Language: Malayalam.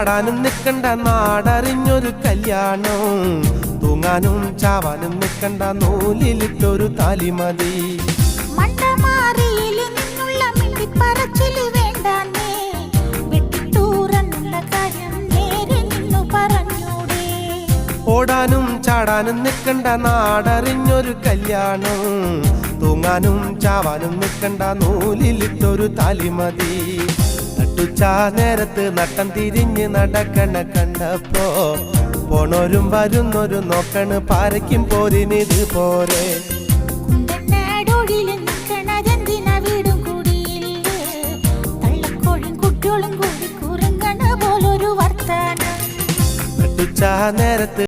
ചാടാനും നിൽക്കണ്ട നാടറിഞ്ഞൊരു കല്യാണം, തൂങ്ങാനും ചാവാനും നിൽക്കണ്ട നൂലിലിട്ടൊരു താലിമതി. ഓടാനും ചാടാനും നിൽക്കണ്ട നാടറിഞ്ഞൊരു കല്യാണം, തൂങ്ങാനും ചാവാനും നിൽക്കണ്ട നൂലിലിട്ടൊരു താലിമതി. നട്ടുച്ചാ നേരത്ത് നട്ടം തിരിഞ്ഞ് നടക്കണ കണ്ടപ്പോ പോണോരും വരുന്നൊരു നോക്കണ് പാരയ്ക്കും പോരിനിത് പോരെ. നട്ടുച്ചാ നേരത്ത്